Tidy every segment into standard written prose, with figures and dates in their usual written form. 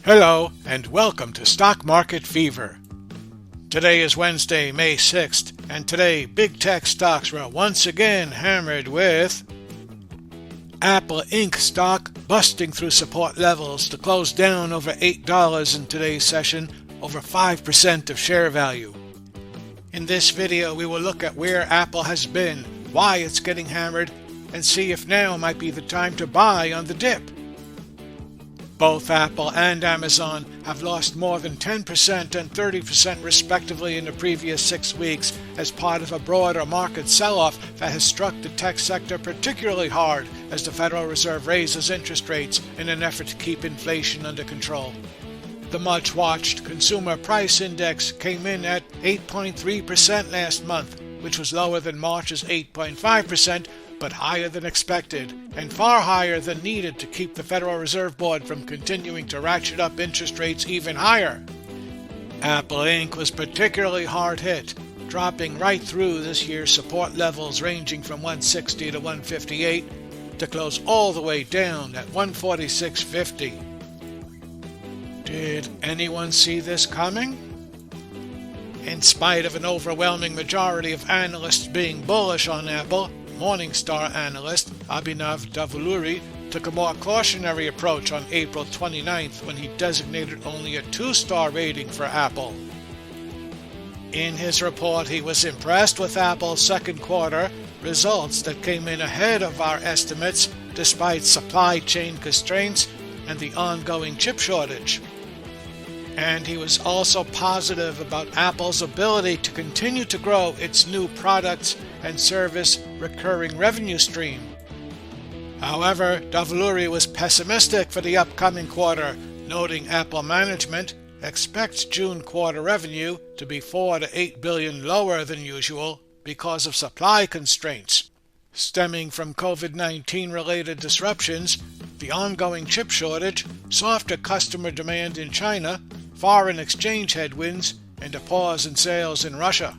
Hello and welcome to Stock Market Fever. Today is Wednesday, May 6th, and today big tech stocks were once again hammered with Apple Inc. stock busting through support levels to close down over $8 in today's session, over 5% of share value. In this video, we will look at where Apple has been, why it's getting hammered, and see if now might be the time to buy on the dip. Both Apple and Amazon have lost more than 10% and 30% respectively in the previous 6 weeks as part of a broader market sell-off that has struck the tech sector particularly hard as the Federal Reserve raises interest rates in an effort to keep inflation under control. The much-watched Consumer Price Index came in at 8.3% last month, which was lower than March's 8.5%, but higher than expected, and far higher than needed to keep the Federal Reserve Board from continuing to ratchet up interest rates even higher. Apple Inc. was particularly hard hit, dropping right through this year's support levels ranging from 160 to 158 to close all the way down at 146.50. Did anyone see this coming? In spite of an overwhelming majority of analysts being bullish on Apple, Morningstar analyst Abhinav Davuluri took a more cautionary approach on April 29th when he designated only a 2-star rating for Apple. In his report, he was impressed with Apple's second quarter results that came in ahead of our estimates despite supply chain constraints and the ongoing chip shortage. And he was also positive about Apple's ability to continue to grow its new products and service recurring revenue stream. However, Davuluri was pessimistic for the upcoming quarter, noting Apple management expects June quarter revenue to be $4 to $8 billion lower than usual because of supply constraints, stemming from COVID-19 related disruptions, the ongoing chip shortage, softer customer demand in China, foreign exchange headwinds, and a pause in sales in Russia.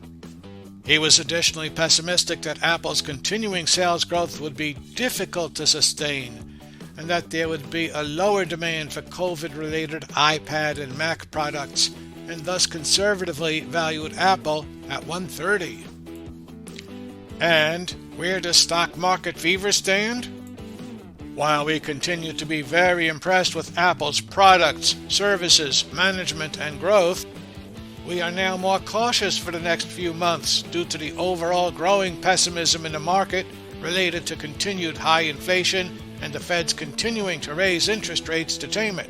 He was additionally pessimistic that Apple's continuing sales growth would be difficult to sustain, and that there would be a lower demand for COVID-related iPad and Mac products, and thus conservatively valued Apple at $130. And where does Stock Market Fever stand? While we continue to be very impressed with Apple's products, services, management, and growth, we are now more cautious for the next few months due to the overall growing pessimism in the market related to continued high inflation and the Fed's continuing to raise interest rates to tame it.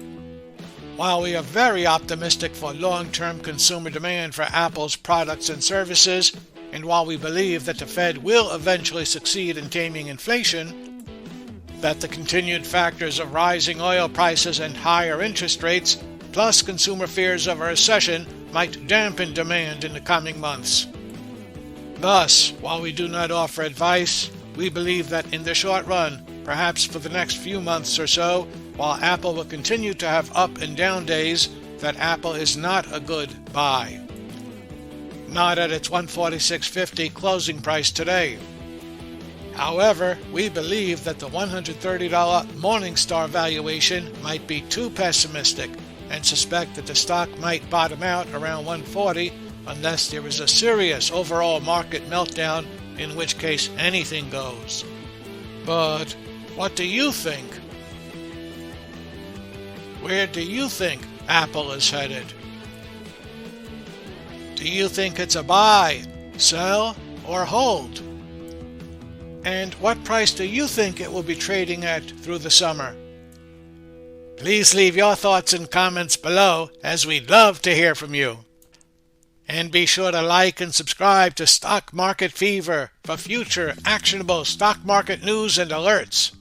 While we are very optimistic for long-term consumer demand for Apple's products and services, and while we believe that the Fed will eventually succeed in taming inflation, that the continued factors of rising oil prices and higher interest rates, plus consumer fears of a recession, might dampen demand in the coming months. Thus, while we do not offer advice, we believe that in the short run, perhaps for the next few months or so, while Apple will continue to have up and down days, that Apple is not a good buy. Not at its $146.50 closing price today. However, we believe that the $130 Morningstar valuation might be too pessimistic and suspect that the stock might bottom out around $140 unless there is a serious overall market meltdown, in which case anything goes. But what do you think? Where do you think Apple is headed? Do you think it's a buy, sell, or hold? And what price do you think it will be trading at through the summer? Please leave your thoughts and comments below, as we'd love to hear from you. And be sure to like and subscribe to Stock Market Fever for future actionable stock market news and alerts.